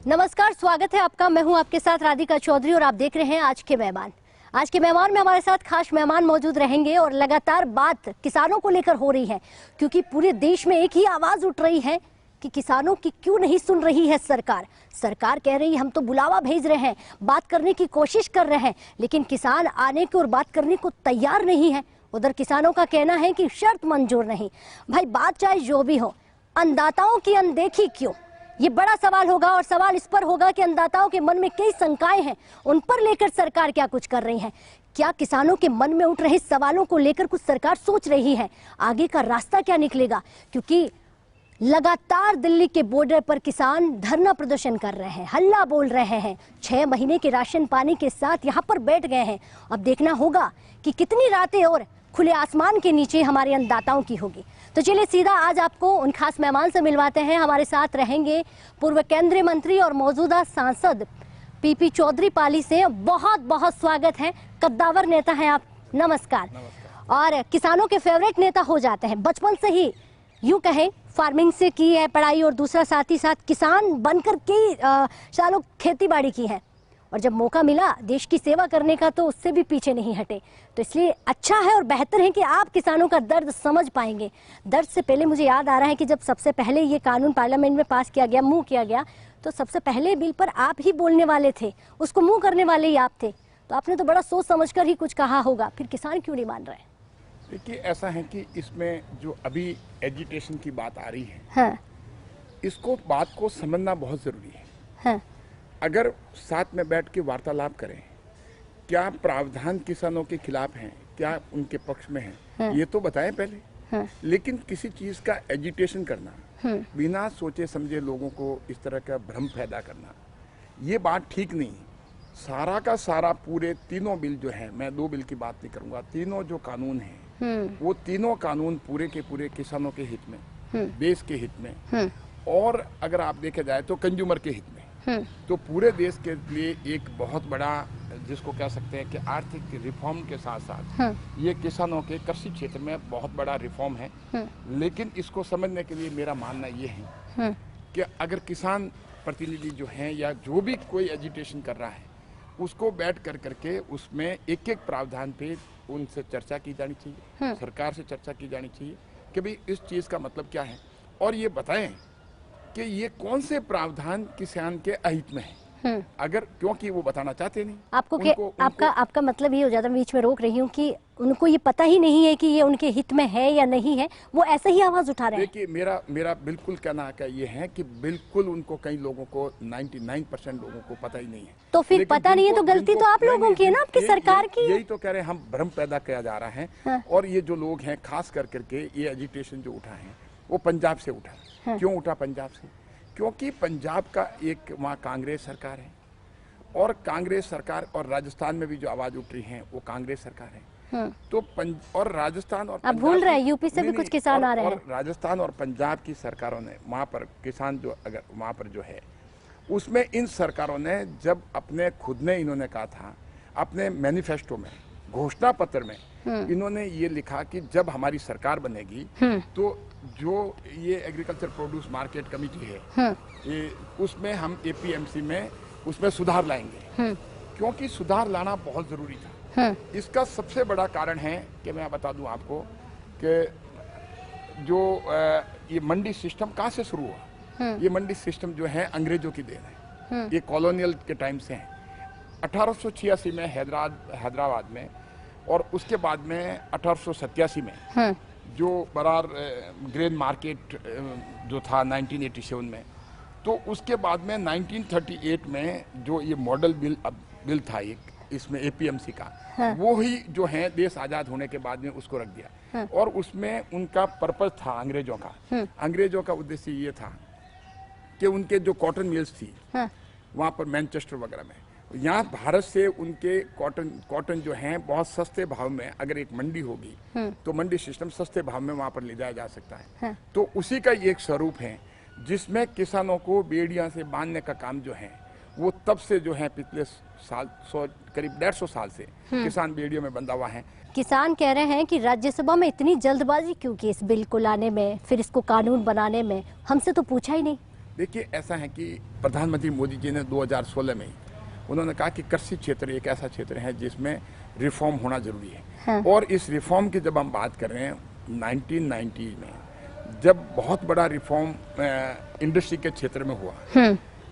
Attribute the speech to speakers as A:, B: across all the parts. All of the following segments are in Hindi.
A: नमस्कार, स्वागत है आपका। मैं हूं आपके साथ राधिका चौधरी और आप देख रहे हैं आज के मेहमान। आज के मेहमान में हमारे साथ खास मेहमान मौजूद रहेंगे और लगातार बात किसानों को लेकर हो रही है, क्योंकि पूरे देश में एक ही आवाज उठ रही है कि किसानों की क्यों नहीं सुन रही है सरकार। सरकार कह रही है हम तो बुलावा भेज रहे हैं, बात करने की कोशिश कर रहे हैं, लेकिन किसान आने की और बात करने को तैयार नहीं है। उधर किसानों का कहना है कि शर्त मंजूर नहीं। भाई बात चाहे जो भी हो, अन्नदाताओं की अनदेखी क्यों, ये बड़ा सवाल होगा। और सवाल इस पर होगा कि अन्नदाताओं के मन में कई शंकाएं हैं, उन पर लेकर सरकार क्या कुछ कर रही है। क्या किसानों के मन में उठ रहे सवालों को लेकर कुछ सरकार सोच रही है, आगे का रास्ता क्या निकलेगा। क्योंकि लगातार दिल्ली के बॉर्डर पर किसान धरना प्रदर्शन कर रहे हैं, हल्ला बोल रहे हैं, 6 महीने के राशन पानी के साथ यहाँ पर बैठ गए हैं। अब देखना होगा कि कितनी रातें और खुले आसमान के नीचे हमारे अन्नदाताओं की होगी। तो चलिए सीधा आज आपको उन खास मेहमान से मिलवाते हैं। हमारे साथ रहेंगे पूर्व केंद्रीय मंत्री और मौजूदा सांसद पीपी चौधरी पाली से। बहुत बहुत स्वागत है, कद्दावर नेता हैं आप। नमस्कार। और किसानों के फेवरेट नेता हो जाते हैं, बचपन से ही यूं कहें फार्मिंग से की है पढ़ाई और दूसरा साथ ही साथ किसान बनकर कई सालों खेती बाड़ी की है, और जब मौका मिला देश की सेवा करने का तो उससे भी पीछे नहीं हटे। तो इसलिए अच्छा है और बेहतर है कि आप किसानों का दर्द समझ पाएंगे। दर्द से पहले मुझे याद आ रहा है कि जब सबसे पहले ये कानून पार्लियामेंट में पास किया गया, मुंह किया गया, तो सबसे पहले बिल पर आप ही बोलने वाले थे, उसको मुंह करने वाले ही आप थे। तो आपने तो बड़ा सोच समझ कर ही कुछ कहा होगा, फिर किसान क्यों नहीं मान रहे?
B: देखिए, ऐसा है कि इसमें जो अभी एजिटेशन की बात आ रही है,
A: हाँ।
B: इसको बात को समझना बहुत जरूरी है।
A: हाँ।
B: अगर साथ में बैठ के वार्तालाप करें, क्या प्रावधान किसानों के खिलाफ हैं, क्या उनके पक्ष में हैं,
A: हाँ।
B: ये तो बताएं पहले।
A: हाँ।
B: लेकिन किसी चीज का एजिटेशन करना, बिना सोचे समझे लोगों को इस तरह का भ्रम पैदा करना, ये बात ठीक नहीं। सारा का सारा पूरे तीनों बिल जो है, मैं 2 बिल की बात नहीं करूंगा, तीनों जो कानून हैं वो तीनों कानून पूरे के पूरे किसानों के हित में, देश के हित में, और अगर आप देखे जाए तो कंज्यूमर के हित में। तो पूरे देश के लिए एक बहुत बड़ा, जिसको कह सकते हैं कि आर्थिक रिफॉर्म के साथ साथ ये किसानों के कृषि क्षेत्र में बहुत बड़ा रिफॉर्म है। लेकिन इसको समझने के लिए मेरा मानना ये है कि अगर किसान प्रतिनिधि जो हैं या जो भी कोई एजिटेशन कर रहा है, उसको बैठ कर करके उसमें एक एक प्रावधान पे उनसे चर्चा की जानी चाहिए, सरकार से चर्चा की जानी चाहिए कि भाई इस चीज़ का मतलब क्या है, और ये बताएं कि ये कौन से प्रावधान किसान के अहित में है। अगर क्योंकि वो बताना चाहते नहीं।
A: आपका मतलब ये हो जाता है, बीच में रोक रही हूँ, कि उनको ये पता ही नहीं है कि ये उनके हित में है या नहीं है, वो ऐसे ही आवाज उठा रहे हैं।
B: देखिए, मेरा बिल्कुल कहना का ये है कि बिल्कुल उनको, कई लोगों को 99% लोगों को पता ही नहीं है।
A: तो फिर पता नहीं है तो गलती तो आप लोगों की है ना, आपकी सरकार की।
B: यही तो कह रहे हैं, हम भ्रम पैदा किया जा रहा है। और ये जो लोग हैं, खास कर करके ये एजिटेशन जो उठा है वो पंजाब से उठा। क्यों उठा पंजाब से? क्योंकि पंजाब का एक वहाँ कांग्रेस सरकार है, और कांग्रेस सरकार, और राजस्थान में भी जो आवाज उठ रही है वो कांग्रेस सरकार है। तो और राजस्थान और
A: आप भूल रहे हैं यूपी से भी कुछ किसान आ रहे हैं।
B: और राजस्थान और पंजाब की सरकारों ने वहाँ पर किसान जो, अगर वहाँ पर जो है, उसमें इन सरकारों ने जब अपने खुद ने इन्होंने कहा था, अपने मैनिफेस्टो में, घोषणा पत्र में इन्होंने ये लिखा कि जब हमारी सरकार बनेगी तो जो ये एग्रीकल्चर प्रोड्यूस मार्केट कमेटी है, ये उसमें हम एपीएमसी में उसमें सुधार लाएंगे। क्योंकि सुधार लाना बहुत जरूरी था। इसका सबसे बड़ा कारण है कि मैं बता दूं आपको कि जो ये मंडी सिस्टम कहाँ से शुरू हुआ। ये मंडी सिस्टम जो है अंग्रेजों की देन है, ये कॉलोनियल के टाइम से है। 1886 में हैदराबाद में, और उसके बाद में 1887 में जो बरार ग्रेन मार्केट जो था 1987 में, तो उसके बाद में 1938 में जो ये मॉडल बिल था एक, इसमें एपीएमसी का, वो ही जो है देश आज़ाद होने के बाद में उसको रख दिया। और उसमें उनका पर्पस था अंग्रेजों का, अंग्रेजों का उद्देश्य ये था कि उनके जो कॉटन मिल्स थी वहाँ पर मैनचेस्टर वगैरह में, यहाँ भारत से उनके कॉटन जो है बहुत सस्ते भाव में, अगर एक मंडी होगी तो मंडी सिस्टम सस्ते भाव में वहाँ पर ले जाया जा सकता है। तो उसी का एक स्वरूप है जिसमें किसानों को बेड़ियां से बांधने का काम जो है वो तब से जो है पिछले साल करीब 150 साल से किसान बेड़ियों में बंधा हुआ है।
A: किसान कह रहे हैं कि राज्यसभा में इतनी जल्दबाजी क्यों की इस बिल को लाने में, फिर इसको कानून बनाने में, हमसे तो पूछा ही नहीं।
B: देखिए, ऐसा है कि प्रधानमंत्री मोदी जी ने 2016 में ही उन्होंने कहा कि कृषि क्षेत्र एक ऐसा क्षेत्र है जिसमें रिफॉर्म होना जरूरी है।
A: हाँ।
B: और इस रिफॉर्म की जब हम बात कर रहे हैं 1990 में, जब बहुत बड़ा रिफॉर्म इंडस्ट्री के क्षेत्र में हुआ,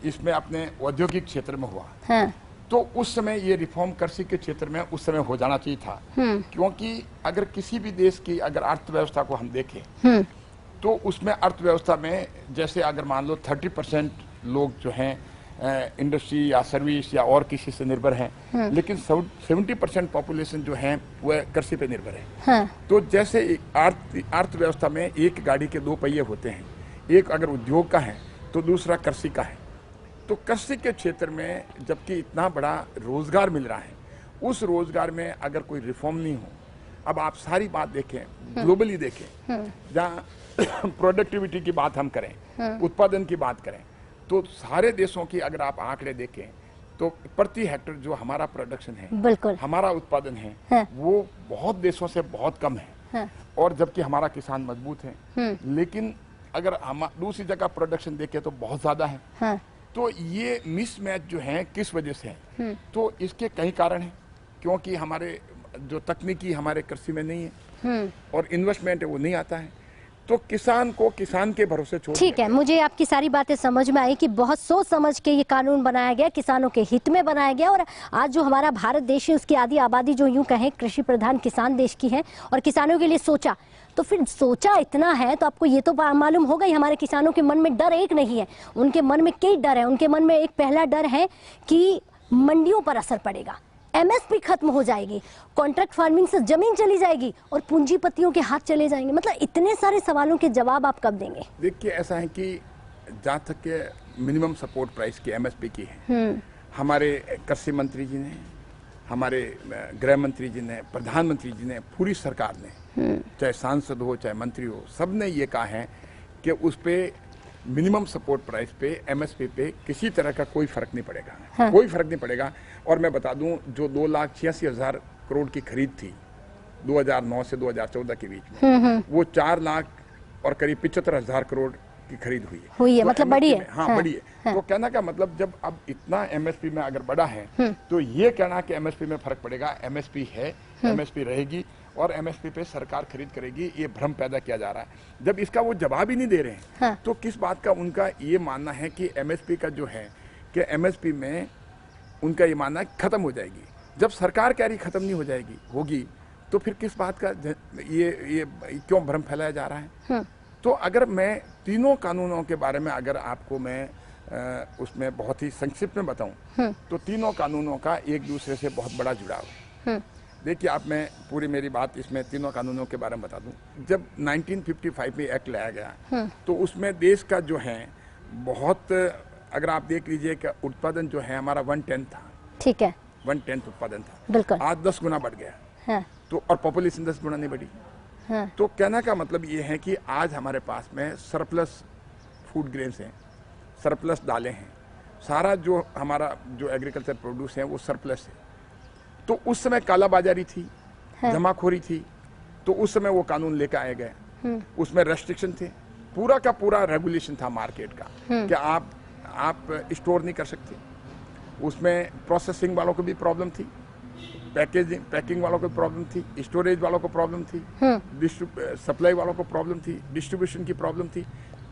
B: इसमें अपने औद्योगिक क्षेत्र में हुआ,
A: हाँ।
B: तो उस समय ये रिफॉर्म कृषि के क्षेत्र में उस समय हो जाना चाहिए था। क्योंकि अगर किसी भी देश की अगर अर्थव्यवस्था को हम देखें तो उसमें अर्थव्यवस्था में जैसे अगर मान लो 30% लोग जो हैं इंडस्ट्री या सर्विस या और किसी से निर्भर हैं, लेकिन 70% पॉपुलेशन जो है वह कृषि पे निर्भर है।
A: हाँ।
B: तो जैसे अर्थव्यवस्था में एक गाड़ी के दो पहिए होते हैं, एक अगर उद्योग का है तो दूसरा कृषि का है। तो कृषि के क्षेत्र में जबकि इतना बड़ा रोजगार मिल रहा है, उस रोजगार में अगर कोई रिफॉर्म नहीं हो, अब आप सारी बात देखें, ग्लोबली देखें, जहाँ प्रोडक्टिविटी की बात हम करें, उत्पादन की बात करें, तो सारे देशों की अगर आप आंकड़े देखें तो प्रति हेक्टर जो हमारा प्रोडक्शन है,
A: बिल्कुल,
B: हमारा उत्पादन है, वो बहुत देशों से बहुत कम है। और जबकि हमारा किसान मजबूत है, लेकिन अगर हम दूसरी जगह प्रोडक्शन देखें तो बहुत ज्यादा है। तो ये मिसमैच जो है किस वजह से है? तो इसके कई कारण हैं, क्योंकि हमारे जो तकनीकी हमारे कृषि में नहीं है और इन्वेस्टमेंट है वो नहीं आता है, तो किसान को किसान के भरोसे छोड़।
A: ठीक है, मुझे आपकी सारी बातें समझ में आई कि बहुत सोच समझ के ये कानून बनाया गया, किसानों के हित में बनाया गया। और आज जो हमारा भारत देश है उसकी आधी आबादी जो यूं कहें कृषि प्रधान किसान देश की है, और किसानों के लिए सोचा, तो फिर सोचा इतना है तो आपको ये तो मालूम होगा ही हमारे किसानों के मन में डर एक नहीं है, उनके मन में कई डर है। उनके मन में एक पहला डर है कि मंडियों पर असर पड़ेगा, एमएसपी खत्म हो जाएगी, कॉन्ट्रैक्ट फार्मिंग से जमीन चली जाएगी और पूंजीपतियों के हाथ चले जाएंगे। मतलब इतने सारे सवालों के जवाब आप कब देंगे?
B: देखिए, ऐसा है कि जहाँ तक के मिनिमम सपोर्ट प्राइस की एमएसपी की है, हमारे कृषि मंत्री जी ने, हमारे गृह मंत्री जी ने, प्रधानमंत्री जी ने, पूरी सरकार ने, चाहे सांसद हो चाहे मंत्री हो, सब ने ये कहा है कि उस पे मिनिमम सपोर्ट प्राइस पे एमएसपी पे किसी तरह का कोई फर्क नहीं पड़ेगा। हाँ। कोई फर्क नहीं पड़ेगा। और मैं बता दूं, जो 2,86,000 करोड़ की खरीद थी 2009 से 2014 के बीच में, वो 4 लाख और करीब 75,000 करोड़ की खरीद हुई है।
A: तो मतलब बड़ी है।
B: हाँ, बड़ी है। हाँ। तो कहना का मतलब जब अब इतना एमएसपी में अगर बढ़ा है, तो ये कहना कि एमएसपी में फर्क पड़ेगा, एमएसपी है, एमएसपी रहेगी और एमएसपी पे सरकार खरीद करेगी, ये भ्रम पैदा किया जा रहा है। जब इसका वो जवाब ही नहीं दे रहे हैं, हाँ। तो किस बात का उनका ये मानना है कि एमएसपी का जो है कि एमएसपी में उनका ये मानना खत्म हो जाएगी। जब सरकार कह रही खत्म नहीं हो जाएगी, होगी, तो फिर किस बात का ये क्यों भ्रम फैलाया जा रहा है? हाँ। तो अगर मैं तीनों कानूनों के बारे में अगर आपको मैं उसमें बहुत ही संक्षिप्त में बताऊं, तो तीनों कानूनों का एक दूसरे से बहुत बड़ा जुड़ाव है। देखिए, आप मैं पूरी मेरी बात इसमें तीनों कानूनों के बारे में बता दूं। जब 1955 में एक्ट लाया गया, तो उसमें देश का जो है बहुत, अगर आप देख लीजिए कि उत्पादन जो है हमारा 1/10 था। ठीक है, 1/10 उत्पादन था। बिल्कुल। आज 10 गुना बढ़ गया। हाँ। तो और पॉपुलेशन 10 गुना नहीं बढ़ी। हाँ। तो कहने का मतलब ये है कि आज हमारे पास में सरप्लस फूड ग्रेन्स हैं, सरप्लस दालें हैं, सारा जो हमारा जो एग्रीकल्चर प्रोड्यूस है वो सरप्लस है। तो उस समय कालाबाजारी थी, हाँ। जमाखोरी थी, तो उस समय वो कानून लेकर आए गए। उसमें रेस्ट्रिक्शन थे, पूरा का पूरा रेगुलेशन था मार्केट का कि आप स्टोर नहीं कर सकते। उसमें प्रोसेसिंग वालों को भी प्रॉब्लम थी, पैकिंग वालों को प्रॉब्लम थी, स्टोरेज वालों को प्रॉब्लम थी, सप्लाई वालों को प्रॉब्लम थी, डिस्ट्रीब्यूशन की प्रॉब्लम थी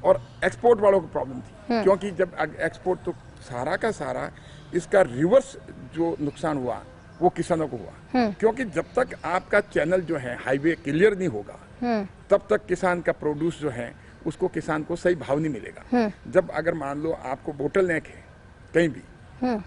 B: और एक्सपोर्ट वालों को प्रॉब्लम थी। क्योंकि जब एक्सपोर्ट, तो सारा का सारा इसका रिवर्स जो नुकसान हुआ वो किसानों को हुआ। क्योंकि जब तक आपका चैनल जो है हाईवे क्लियर नहीं होगा, तब तक किसान का प्रोड्यूस जो है उसको किसान को सही भाव नहीं मिलेगा। जब अगर मान लो आपको बोटल नेक है कहीं भी,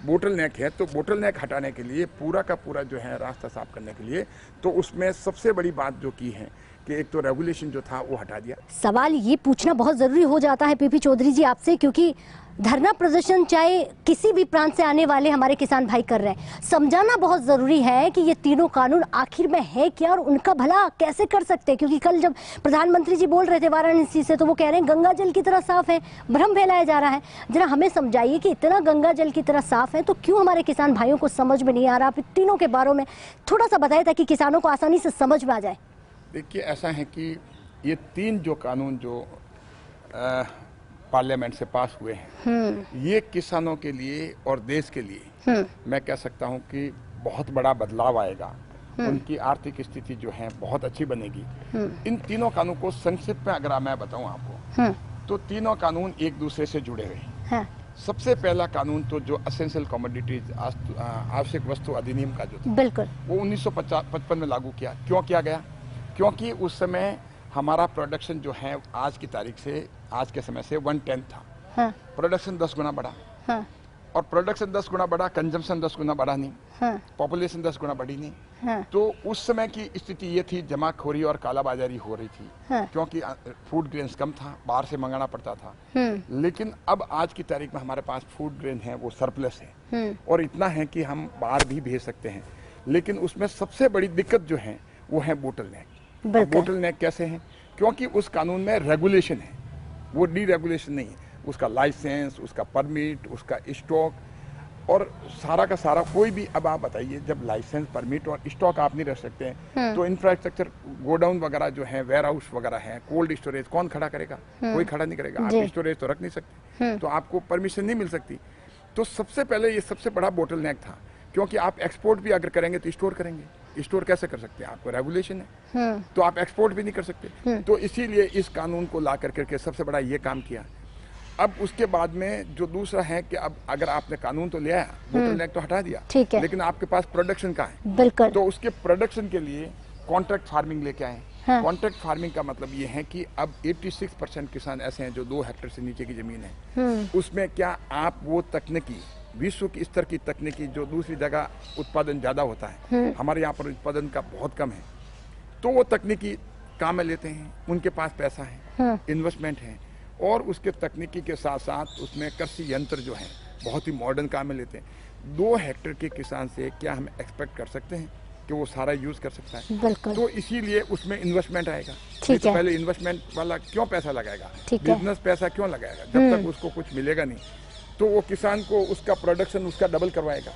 B: बोटल नेक है, तो बोटल नेक हटाने के लिए पूरा का पूरा जो है रास्ता साफ करने के लिए, तो उसमें सबसे बड़ी बात जो की है कि एक तो रेगुलेशन जो था वो हटा दिया। सवाल ये पूछना बहुत जरूरी हो जाता है पीपी चौधरी जी आपसे, क्योंकि धरना प्रदर्शन चाहे किसी भी प्रांत से आने वाले हमारे किसान भाई कर रहे हैं, समझाना बहुत जरूरी है कि ये तीनों कानून आखिर में है क्या और उनका भला कैसे कर सकते हैं। क्योंकि कल जब प्रधानमंत्री जी बोल रहे थे वाराणसी से, तो वो कह रहे हैं गंगा जल की तरह साफ है, भ्रम फैलाया जा रहा है। जरा हमें समझाइए कि इतना गंगा जल की तरह साफ है तो क्यों हमारे किसान भाइयों को समझ में नहीं आ रहा? आप तीनों के बारे में थोड़ा सा बताएं ताकि किसानों को आसानी से समझ में आ जाए। देखिए, ऐसा है कि ये तीन जो कानून जो पार्लियामेंट से पास हुए हैं, ये किसानों के लिए और देश के लिए मैं कह सकता हूं कि बहुत बड़ा बदलाव आएगा। उनकी आर्थिक स्थिति जो है बहुत अच्छी बनेगी। इन तीनों कानून को संक्षिप्त में अगर मैं बताऊं आपको, तो तीनों कानून एक दूसरे से जुड़े हुए हैं। सबसे पहला कानून तो जो असेंशियल कमोडिटीज आवश्यक वस्तु अधिनियम का जो था,
A: बिल्कुल,
B: वो 1955 में लागू किया। क्यों किया गया? क्योंकि उस समय हमारा प्रोडक्शन जो है आज की तारीख से, आज के समय से 1/10 था। प्रोडक्शन 10 गुना बढ़ा, और प्रोडक्शन 10 गुना बढ़ा, कंजम्पशन 10 गुना बढ़ा नहीं, पॉपुलेशन 10 गुना बढ़ी नहीं। तो उस समय की स्थिति ये थी, जमाखोरी और कालाबाजारी हो रही थी, क्योंकि फूड ग्रेन्स कम था, बाहर से मंगाना पड़ता था। लेकिन अब आज की तारीख में हमारे पास फूड ग्रेन है वो सरप्लस है, और इतना है कि हम बाहर भी भेज सकते हैं। लेकिन उसमें सबसे बड़ी दिक्कत जो है वो है बोटलनेक। बोटलनेक कैसे है? क्योंकि उस कानून में रेगुलेशन है, वो डीरेगुलेशन नहीं है। उसका लाइसेंस, उसका परमिट, उसका स्टॉक और सारा का सारा कोई भी। अब आप बताइए, जब लाइसेंस, परमिट और स्टॉक आप नहीं रख सकते हैं, तो इंफ्रास्ट्रक्चर, गोडाउन वगैरह जो है, वेयर हाउस वगैरह है, कोल्ड स्टोरेज कौन खड़ा करेगा? कोई खड़ा नहीं करेगा। आप स्टोरेज तो रख नहीं सकते, तो आपको परमिशन नहीं मिल सकती। तो सबसे पहले ये सबसे बड़ा बोटलनेक था, क्योंकि आप एक्सपोर्ट भी अगर करेंगे तो स्टोर करेंगे, स्टोर कैसे कर सकते हैं? आपको रेगुलेशन है, तो आप एक्सपोर्ट भी नहीं कर सकते। तो इसीलिए इस कानून को ला करके सबसे बड़ा ये काम किया। अब उसके बाद में जो दूसरा है कि अब अगर आपने कानून तो लिया, बोटलनेक तो हटा दिया,
A: ठीक है,
B: लेकिन आपके पास प्रोडक्शन का है।
A: बिल्कुल।
B: तो उसके प्रोडक्शन के लिए कॉन्ट्रैक्ट फार्मिंग लेके आए। कॉन्ट्रैक्ट फार्मिंग का मतलब ये है कि अब 86% किसान ऐसे हैं जो 2 हेक्टेयर से नीचे की जमीन है। उसमें क्या आप वो तकनीकी, विश्व की स्तर की तकनीकी, जो दूसरी जगह उत्पादन ज्यादा होता है, हमारे यहाँ पर उत्पादन का बहुत कम है, तो वो तकनीकी काम में लेते हैं। उनके पास पैसा है, इन्वेस्टमेंट है, और उसके तकनीकी के साथ साथ उसमें कृषि यंत्र जो है बहुत ही मॉडर्न काम में लेते हैं। 2 हेक्टेयर के किसान से क्या हम एक्सपेक्ट कर सकते हैं कि वो सारा यूज कर सकता है?
A: बिल्कुल।
B: तो इसीलिए उसमें इन्वेस्टमेंट आएगा।
A: ठीक है।
B: पहले इन्वेस्टमेंट वाला क्यों पैसा लगाएगा?
A: ठीक है।
B: बिजनेस पैसा क्यों लगाएगा जब तक उसको कुछ मिलेगा नहीं? तो वो किसान को उसका प्रोडक्शन उसका डबल करवाएगा,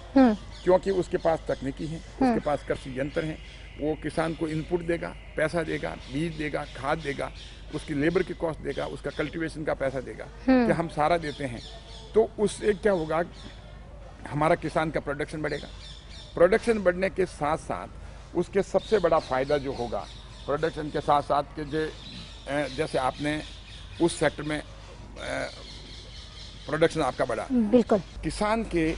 B: क्योंकि उसके पास तकनीकी है, उसके पास कृषि यंत्र है। वो किसान को इनपुट देगा, पैसा देगा, बीज देगा, खाद देगा, उसकी लेबर की कॉस्ट देगा, उसका कल्टीवेशन का पैसा देगा, कि हम सारा देते हैं। तो उससे क्या होगा? हमारा किसान का प्रोडक्शन बढ़ेगा। प्रोडक्शन बढ़ने के साथ साथ उसके सबसे बड़ा फायदा जो होगा, प्रोडक्शन के साथ साथ कि जैसे आपने उस सेक्टर में प्रोडक्शन आपका बढ़ा,
A: बिल्कुल,
B: किसान के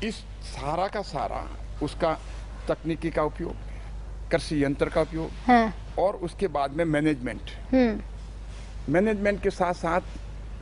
B: इस सारा का सारा उसका तकनीकी का उपयोग, कृषि यंत्र का उपयोग, और उसके बाद में मैनेजमेंट के साथ साथ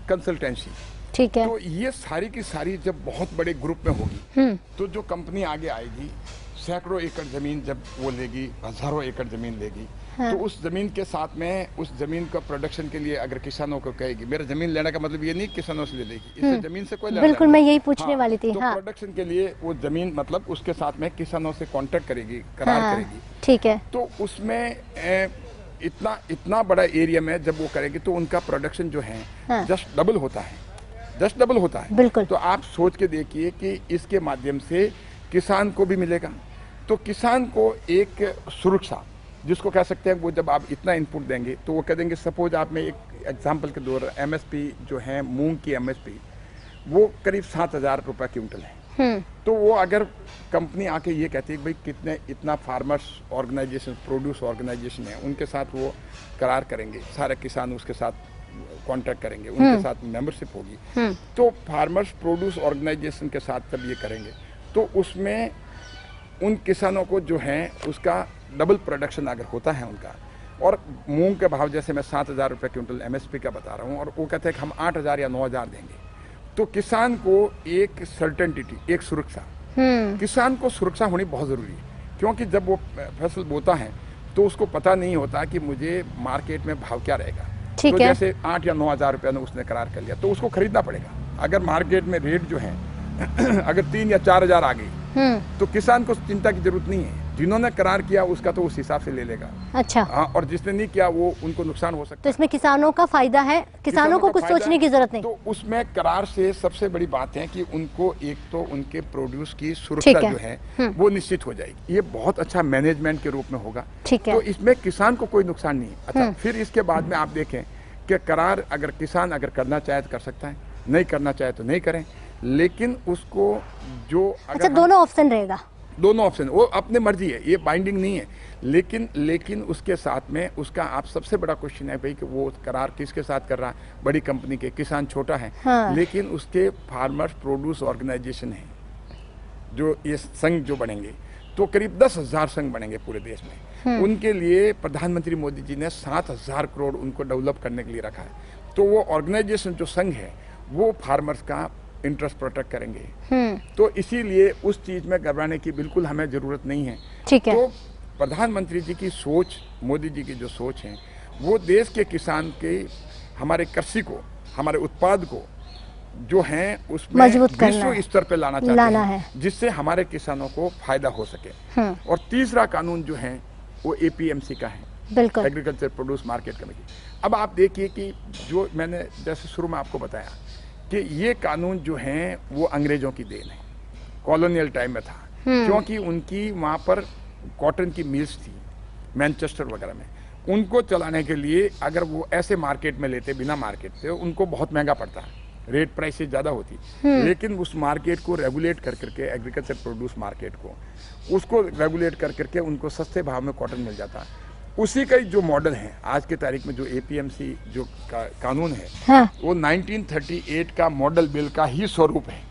B: कंसल्टेंसी।
A: ठीक है।
B: तो ये सारी की सारी जब बहुत बड़े ग्रुप में होगी, तो जो कंपनी आगे आएगी, सैकड़ों एकड़ जमीन जब वो लेगी, हजारों एकड़ जमीन लेगी, तो उस जमीन के साथ में उस जमीन का प्रोडक्शन के लिए अगर किसानों को कहेगी, मेरा जमीन लेने का मतलब ये नहीं किसानों से ले लेगी, इससे जमीन से कोई
A: बिल्कुल, मैं यही पूछने वाली थी।
B: तो प्रोडक्शन के लिए वो जमीन मतलब उसके साथ में किसानों से कॉन्ट्रैक्ट करेगी, करार करेगी।
A: ठीक है।
B: तो उसमें इतना बड़ा एरिया में जब वो करेगी तो उनका प्रोडक्शन जो है जस्ट डबल होता है।
A: बिल्कुल।
B: तो आप सोच के देखिए कि इसके माध्यम से किसान को भी मिलेगा। तो किसान को एक सुरक्षा, जिसको कह सकते हैं, वो जब आप इतना इनपुट देंगे तो वो कह देंगे, सपोज आप में एक एग्जांपल के दौर एमएसपी जो है, मूंग की एमएसपी वो करीब 7,000 रुपये क्विंटल है। तो वो अगर कंपनी आके ये कहती है भाई कितने, इतना फार्मर्स ऑर्गेनाइजेशन, प्रोड्यूस ऑर्गेनाइजेशन है, उनके साथ वो करार करेंगे, सारे किसान उसके साथ कॉन्ट्रैक्ट करेंगे, उनके साथ मेंबरशिप होगी। तो फार्मर्स प्रोड्यूस ऑर्गेनाइजेशन के साथ जब ये करेंगे तो उसमें उन किसानों को जो है उसका डबल प्रोडक्शन अगर होता है उनका, और मूंग के भाव जैसे मैं 7,000 रुपये क्विंटल एमएसपी का बता रहा हूँ, और वो कहते हैं कि हम 8,000 या 9,000 देंगे, तो किसान को एक सर्टेनिटी, एक सुरक्षा, किसान को सुरक्षा होनी बहुत ज़रूरी है। क्योंकि जब वो फसल बोता है तो उसको पता नहीं होता कि मुझे मार्केट में भाव क्या रहेगा। तो जैसे 8 या 9,000 रुपये में उसने करार कर लिया तो उसको खरीदना पड़ेगा। अगर मार्केट में रेट जो है अगर 3 या 4,000 आ गई तो किसान को चिंता की जरूरत नहीं है, जिन्होंने करार किया उसका तो उस हिसाब से ले लेगा।
A: अच्छा।
B: हाँ, और जिसने नहीं किया वो उनको नुकसान हो सकता है।
A: तो इसमें किसानों का फायदा है, किसानों को कुछ सोचने की जरूरत नहीं।
B: तो उसमें करार से सबसे बड़ी बात है कि उनको एक तो उनके प्रोड्यूस की सुरक्षा जो है वो निश्चित हो जाएगी। ये बहुत अच्छा मैनेजमेंट के रूप में होगा।
A: ठीक है।
B: तो इसमें किसान को कोई नुकसान नहीं है। अच्छा, फिर इसके बाद में आप देखें कि करार अगर किसान अगर करना चाहे तो कर सकता है, नहीं करना चाहे तो नहीं करें, लेकिन उसको जो
A: अच्छा दोनों ऑप्शन रहेगा,
B: दोनों ऑप्शन वो अपने मर्जी है, ये बाइंडिंग नहीं है। लेकिन उसके साथ में उसका आप सबसे बड़ा क्वेश्चन है भाई कि वो करार किसके साथ कर रहा है, बड़ी कंपनी के, किसान छोटा है।
A: हाँ।
B: लेकिन उसके फार्मर्स प्रोड्यूस ऑर्गेनाइजेशन है, जो ये संघ जो बनेंगे तो करीब 10,000 संघ बनेंगे पूरे देश में। उनके लिए प्रधानमंत्री मोदी जी ने 7,000 करोड़ उनको डेवलप करने के लिए रखा है। तो वो ऑर्गेनाइजेशन जो संघ है वो फार्मर्स का इंटरेस्ट प्रोटेक्ट करेंगे। तो इसीलिए उस चीज में घबराने की बिल्कुल हमें जरूरत नहीं है।
A: ठीक है।
B: तो प्रधानमंत्री जी की सोच, मोदी जी की जो सोच है वो देश के किसान के, हमारे कृषि को, हमारे उत्पाद को जो है उसमें
A: मजबूत करना
B: विश्व स्तर पे लाना चाहते हैं,
A: है,
B: जिससे हमारे किसानों को फायदा हो सके। और तीसरा कानून जो है वो एपीएमसी का है,
A: बिल्कुल,
B: एग्रीकल्चर प्रोड्यूस मार्केट कमेटी। अब आप देखिए कि जो मैंने जैसे शुरू में आपको बताया कि ये कानून जो है वो अंग्रेजों की देन है, कॉलोनियल टाइम में था, क्योंकि उनकी वहाँ पर कॉटन की मिल्स थी मैनचेस्टर वगैरह में। उनको चलाने के लिए अगर वो ऐसे मार्केट में लेते, बिना मार्केट से, उनको बहुत महंगा पड़ता है, रेट प्राइसेस ज़्यादा होती। लेकिन उस मार्केट को रेगुलेट कर करके, एग्रीकल्चर प्रोड्यूस मार्केट को, उसको रेगुलेट कर करके उनको सस्ते भाव में कॉटन मिल जाता है। उसी का जो मॉडल है आज के तारीख में, जो एपीएमसी जो कानून है,
A: हाँ।
B: वो 1938 का मॉडल बिल का ही स्वरूप है,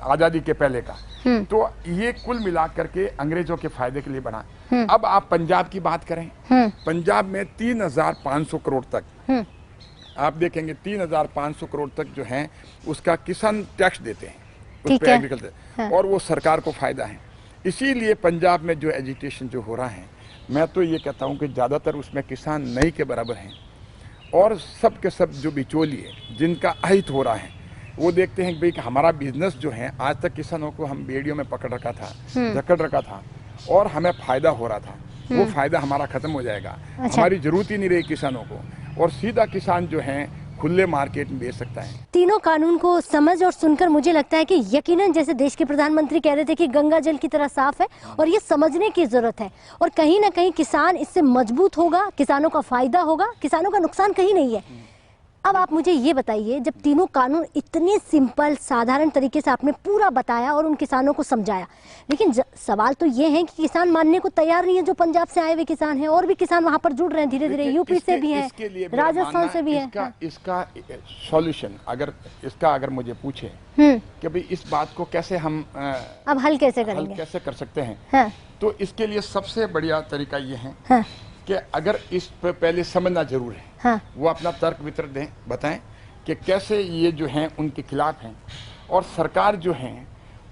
B: आज़ादी के पहले का। तो ये कुल मिला करके अंग्रेजों के फायदे के लिए बना। अब आप पंजाब की बात करें, पंजाब में 3,500 करोड़ तक आप देखेंगे, 3,500 करोड़ तक जो है उसका किसान टैक्स देते हैं उस पे एग्रीकल्चर, और वो सरकार को फायदा है। इसीलिए पंजाब में जो एजिटेशन जो हो रहा है, मैं तो ये कहता हूँ कि ज़्यादातर उसमें किसान नहीं के बराबर हैं, और सब के सब जो बिचौलिए जिनका अहित हो रहा है वो देखते हैं कि भाई कि हमारा बिजनेस जो है, आज तक किसानों को हम बेड़ियों में पकड़ रखा था, जकड़ रखा था, और हमें फायदा हो रहा था, वो फायदा हमारा खत्म हो जाएगा। अच्छा। हमारी जरूरत ही नहीं रही किसानों को, और सीधा किसान जो है खुले मार्केट में बेच सकता है।
A: तीनों कानून को समझ और सुनकर मुझे लगता है कि यकीनन, जैसे देश के प्रधानमंत्री कह रहे थे कि गंगा जल की तरह साफ है, और ये समझने की जरूरत है, और कहीं ना कहीं किसान इससे मजबूत होगा, किसानों का फायदा होगा, किसानों का नुकसान कहीं नहीं है। अब आप मुझे ये बताइए, जब तीनों कानून इतने सिंपल साधारण तरीके से आपने पूरा बताया और उन किसानों को समझाया, लेकिन सवाल तो ये है कि किसान मानने को तैयार नहीं है, जो पंजाब से आए हुए किसान हैं, और भी किसान वहां पर जुड़ रहे हैं धीरे धीरे, यूपी से भी हैं, राजस्थान से भी हैं।
B: इसका सॉल्यूशन अगर मुझे पूछे कि भाई इस बात को कैसे हम
A: अब हल कैसे करेंगे,
B: कैसे कर सकते हैं, तो इसके लिए सबसे बढ़िया तरीका ये है कि अगर इस पे पहले समझना जरूर है। हाँ। वो अपना तर्क वितर्क दें, बताएं कि कैसे ये जो हैं उनके खिलाफ हैं, और सरकार जो है,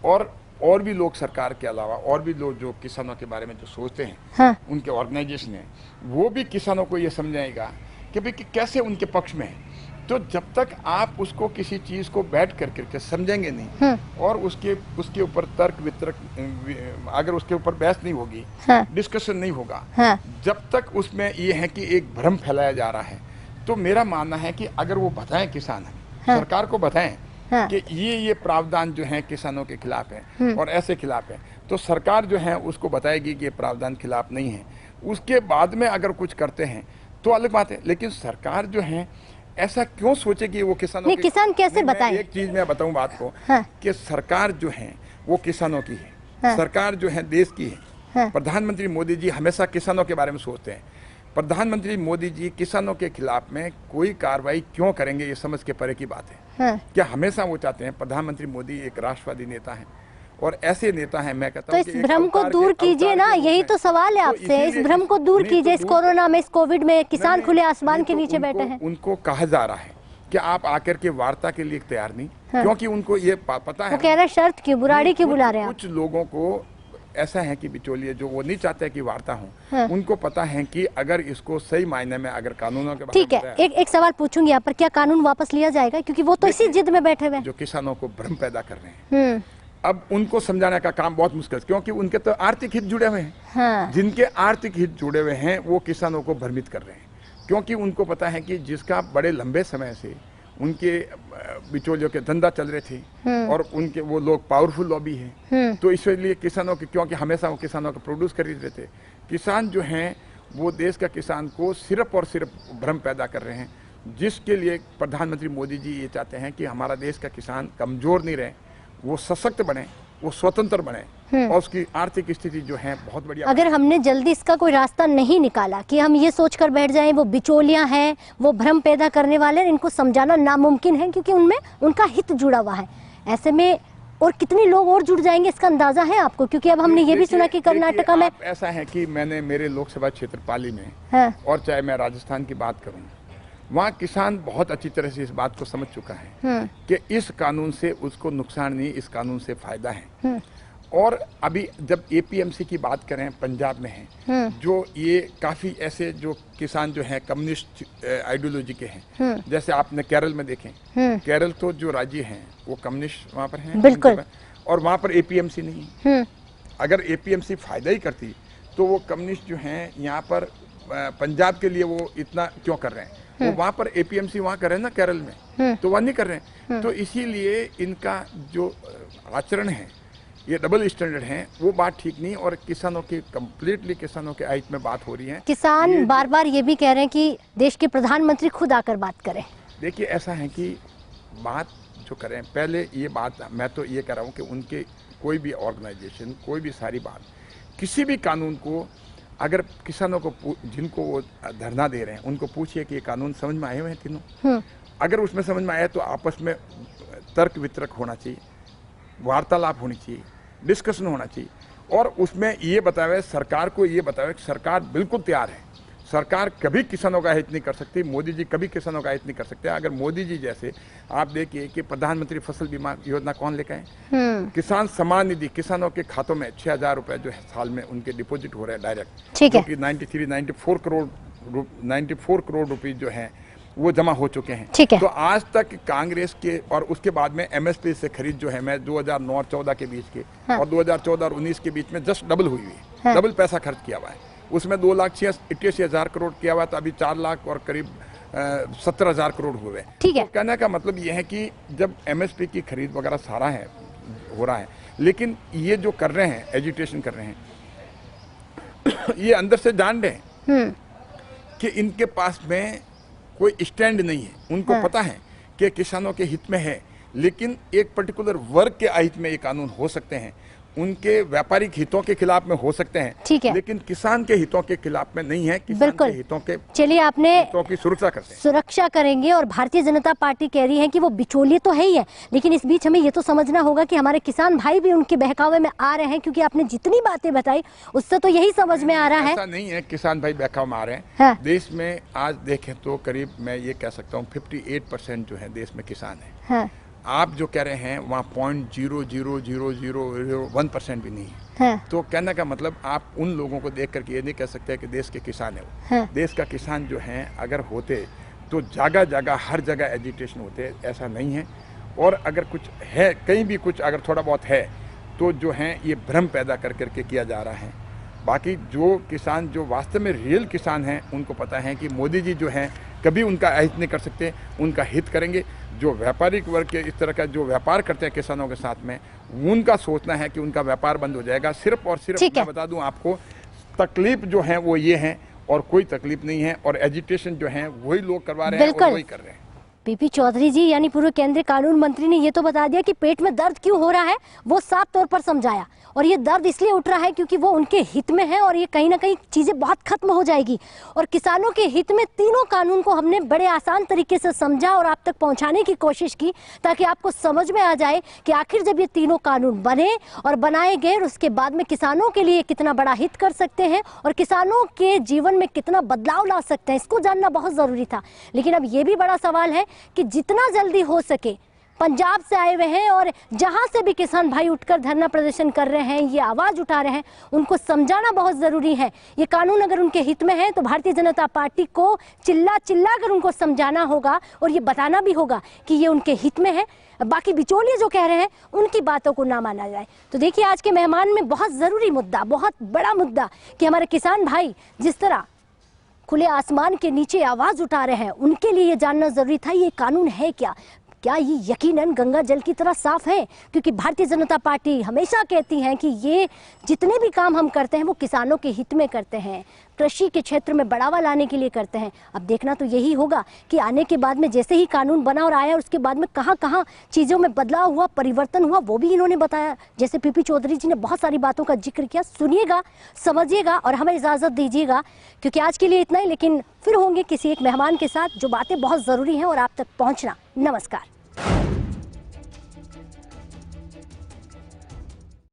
B: और भी लोग सरकार के अलावा और भी लोग जो किसानों के बारे में जो सोचते हैं, हाँ। उनके ऑर्गेनाइजेशन है, वो भी किसानों को ये समझाएगा कि भाई कि कैसे उनके पक्ष में है। तो जब तक आप उसको किसी चीज को बैठ करके समझेंगे नहीं, और उसके ऊपर तर्क वितर्क, अगर उसके ऊपर बहस नहीं होगी, डिस्कशन नहीं होगा, जब तक उसमें ये है कि एक भ्रम फैलाया जा रहा है, तो मेरा मानना है कि अगर वो बताएं, किसान सरकार को बताएं कि ये प्रावधान जो है किसानों के खिलाफ है और ऐसे खिलाफ है, तो सरकार जो है उसको बताएगी कि ये प्रावधान खिलाफ नहीं है। उसके बाद में अगर कुछ करते हैं तो अलग बात है, लेकिन सरकार जो है ऐसा क्यों सोचे कि वो किसानों के,
A: किसान कैसे बताएं?
B: एक चीज मैं बताऊं बात को, कि सरकार जो है वो किसानों की है, सरकार जो है देश की है। प्रधानमंत्री मोदी जी हमेशा किसानों के बारे में सोचते हैं। प्रधानमंत्री मोदी जी किसानों के खिलाफ में कोई कार्रवाई क्यों करेंगे, ये समझ के परे की बात है। क्या हमेशा वो चाहते हैं, प्रधानमंत्री मोदी एक राष्ट्रवादी नेता है, और ऐसे नेता हैं, मैं कहता हूं
A: तो इस भ्रम को दूर कीजिए ना, यही तो सवाल है आपसे, इस भ्रम को दूर कीजिए। इस कोरोना में, इस कोविड में किसान खुले आसमान के नीचे बैठे हैं।
B: उनको कहा जा रहा है कि आप आकर के वार्ता के लिए तैयार नहीं, क्योंकि उनको ये पता है,
A: वो कह रहे हैं शर्त क्यों, बुराड़ी क्यों बुला रहे हैं।
B: कुछ लोगों को ऐसा है कि बिचौलिए जो वो नहीं चाहते कि वार्ता हो, उनको पता है कि अगर इसको सही मायने में अगर कानूनों के बारे में, ठीक
A: है, एक सवाल पूछूंगी यहाँ पर, क्या कानून वापस लिया जाएगा, क्योंकि वो तो इसी जिद में बैठे हुए हैं,
B: जो किसानों को भ्रम पैदा कर रहे हैं। अब उनको समझाने का काम बहुत मुश्किल, क्योंकि उनके तो आर्थिक हित जुड़े हुए हैं। जिनके आर्थिक हित जुड़े हुए हैं वो किसानों को भ्रमित कर रहे हैं, क्योंकि उनको पता है कि जिसका बड़े लंबे समय से उनके बिचौलियों के धंधा चल रहे थे, और उनके वो लोग पावरफुल लॉबी है, तो इसलिए किसानों के, क्योंकि हमेशा वो किसानों को प्रोड्यूस खरीद रहे थे, किसान जो हैं वो देश का किसान को सिर्फ और सिर्फ भ्रम पैदा कर रहे हैं। जिसके लिए प्रधानमंत्री मोदी जी ये चाहते हैं कि हमारा देश का किसान कमजोर नहीं रहे, वो सशक्त बने, वो स्वतंत्र बने और उसकी आर्थिक स्थिति जो है बहुत बढ़िया।
A: अगर हमने जल्दी इसका कोई रास्ता नहीं निकाला कि हम ये सोचकर बैठ जाएं वो बिचौलियां हैं, वो भ्रम पैदा करने वाले हैं, इनको समझाना नामुमकिन है क्योंकि उनमें उनका हित जुड़ा हुआ है। ऐसे में और कितने लोग और जुड़ जाएंगे इसका अंदाजा है आपको? क्योंकि अब हमने ये भी सुना कि कर्नाटका में
B: ऐसा है कि मैंने मेरे लोकसभा क्षेत्र पाली में और चाहे मैं राजस्थान की बात करूं, वहाँ किसान बहुत अच्छी तरह से इस बात को समझ चुका है कि इस कानून से उसको नुकसान नहीं, इस कानून से फायदा है। और अभी जब एपीएमसी की बात करें, पंजाब में है जो ये काफी ऐसे जो किसान जो हैं कम्युनिस्ट आइडियोलॉजी के हैं, जैसे आपने केरल में देखें, केरल तो जो राज्य हैं वो कम्युनिस्ट वहाँ पर हैं
A: बिल्कुल,
B: और वहाँ पर एपीएमसी नहीं है। अगर एपीएमसी फायदा ही करती तो वो कम्युनिस्ट जो हैं यहाँ पर पंजाब के लिए वो इतना क्यों कर रहे हैं? वो वहाँ पर एपीएमसी वहाँ कर रहे हैं ना केरल में, तो वहाँ नहीं कर रहे हैं। तो इसीलिए इनका जो आचरण है ये डबल स्टैंडर्ड है, वो बात ठीक नहीं। और किसानों की कंप्लीटली किसानों के हित में बात हो रही है।
A: किसान बार बार ये भी कह रहे हैं कि देश के प्रधानमंत्री खुद आकर बात करें।
B: देखिए ऐसा है कि बात जो करें, पहले ये बात मैं तो ये कह रहा हूँ कि उनके कोई भी ऑर्गेनाइजेशन, कोई भी सारी बात, किसी भी कानून को अगर किसानों को जिनको वो धरना दे रहे हैं उनको पूछिए कि ये कानून समझ में आए हुए हैं तीनों। अगर उसमें समझ में आया तो आपस में तर्क वितर्क होना चाहिए, वार्तालाप होनी चाहिए, डिस्कशन होना चाहिए और उसमें ये बतावे, सरकार को ये बतावे कि सरकार बिल्कुल तैयार है। सरकार कभी किसानों का हित नहीं कर सकती, मोदी जी कभी किसानों का हित नहीं कर सकते। अगर मोदी जी जैसे आप देखिए कि प्रधानमंत्री फसल बीमा योजना कौन लेकर आए, किसान सम्मान निधि किसानों के खातों में 6,000 रुपए जो है साल में उनके डिपॉजिट हो रहे हैं डायरेक्ट,
A: ठीक है,
B: 94 करोड़ रुपए जो है वो जमा हो चुके हैं।
A: ठीक है।
B: तो आज तक कांग्रेस के और उसके बाद में एमएसपी से खरीद जो है मैं 2009-14 के बीच के और 2014 और 19 के बीच में जस्ट डबल हुई है, डबल पैसा खर्च किया हुआ है। उसमें 2,88,000 करोड़ किया हुआ था, अभी 4 लाख और करीब 70,000 करोड़ हुए।
A: ठीक है।
B: तो कहने का मतलब ये है कि जब एमएसपी की खरीद वगैरह सारा है हो रहा है, लेकिन ये जो कर रहे हैं एजुटेशन कर रहे हैं ये अंदर से जान रहे हैं कि इनके पास में कोई स्टैंड नहीं है। उनको पता है कि किसानों के हित में है, लेकिन एक पर्टिकुलर वर्ग के अहित में ये कानून हो सकते हैं, उनके व्यापारिक हितों के खिलाफ में हो सकते हैं,
A: ठीक है,
B: लेकिन किसान के हितों के खिलाफ में नहीं है। किसान के हितों के
A: चलिए आपने
B: हितों की सुरक्षा करते हैं,
A: सुरक्षा करेंगे। और भारतीय जनता पार्टी कह रही है कि वो बिचौलिए तो है ही है, लेकिन इस बीच हमें ये तो समझना होगा कि हमारे किसान भाई भी उनके बहकावे में आ रहे हैं, क्योंकि आपने जितनी बातें बताई उससे तो यही समझ में आ रहा है।
B: ऐसा नहीं है किसान भाई बहकावे में आ रहे हैं।
A: हाँ।
B: देश में आज देखें तो करीब मैं ये कह सकता हूँ 58% जो है देश में किसान है।
A: हाँ।
B: आप जो कह रहे हैं वहाँ 0.00001% भी नहीं है।
A: हाँ।
B: तो कहने का मतलब आप उन लोगों को देख करके ये नहीं कह सकते कि देश के किसान है वो।
A: हाँ।
B: देश का किसान जो है अगर होते तो जगह जगह हर जगह एजुटेशन होते, ऐसा नहीं है। और अगर कुछ है, कहीं भी कुछ अगर थोड़ा बहुत है तो जो है ये भ्रम पैदा कर करके किया जा रहा है। बाकी जो किसान जो वास्तव में रियल किसान हैं उनको पता है कि मोदी जी जो हैं कभी उनका अहित नहीं कर सकते, उनका हित करेंगे। जो व्यापारिक वर्ग के इस तरह का जो व्यापार करते हैं किसानों के साथ में, उनका सोचना है कि उनका व्यापार बंद हो जाएगा। सिर्फ और सिर्फ मैं बता दूं आपको, तकलीफ जो है वो ये है और कोई तकलीफ नहीं है। और एजुटेशन जो है वही लोग करवा रहे हैं और वही कर रहे हैं।
A: पीपी चौधरी जी यानी पूर्व केंद्रीय कानून मंत्री ने ये तो बता दिया कि पेट में दर्द क्यों हो रहा है, वो साफ तौर पर समझाया। और ये दर्द इसलिए उठ रहा है क्योंकि वो उनके हित में है और ये कहीं ना कहीं चीज़ें बहुत खत्म हो जाएगी। और किसानों के हित में तीनों कानून को हमने बड़े आसान तरीके से समझा और आप तक पहुंचाने की कोशिश की, ताकि आपको समझ में आ जाए कि आखिर जब ये तीनों कानून बने और बनाए गए और उसके बाद में किसानों के लिए कितना बड़ा हित कर सकते हैं और किसानों के जीवन में कितना बदलाव ला सकते हैं, इसको जानना बहुत ज़रूरी था। लेकिन अब ये भी बड़ा सवाल है कि जितना जल्दी हो सके, पंजाब से आए हुए हैं और जहां से भी किसान भाई उठकर धरना प्रदर्शन कर रहे हैं, ये आवाज़ उठा रहे हैं, उनको समझाना बहुत ज़रूरी है। ये कानून अगर उनके हित में है तो भारतीय जनता पार्टी को चिल्ला चिल्ला कर उनको समझाना होगा और ये बताना भी होगा कि ये उनके हित में है। बाकी बिचौलिए जो कह रहे हैं उनकी बातों को ना माना जाए। तो देखिए आज के मेहमान में बहुत ज़रूरी मुद्दा, बहुत बड़ा मुद्दा कि हमारे किसान भाई जिस तरह खुले आसमान के नीचे आवाज़ उठा रहे हैं, उनके लिए ये जानना ज़रूरी था ये कानून है क्या ये यकीनन गंगा जल की तरह साफ है। क्योंकि भारतीय जनता पार्टी हमेशा कहती है कि ये जितने भी काम हम करते हैं वो किसानों के हित में करते हैं, कृषि के क्षेत्र में बढ़ावा लाने के लिए करते हैं। अब देखना तो यही होगा कि आने के बाद में जैसे ही कानून बना और आया, उसके बाद में कहाँ कहाँ चीज़ों में बदलाव हुआ, परिवर्तन हुआ, वो भी इन्होंने बताया। जैसे पीपी चौधरी जी ने बहुत सारी बातों का जिक्र किया। सुनिएगा, समझिएगा और हमें इजाज़त दीजिएगा, क्योंकि आज के लिए इतना ही। लेकिन फिर होंगे किसी एक मेहमान के साथ, जो बातें बहुत ज़रूरी हैं और आप तक पहुँचना। नमस्कार।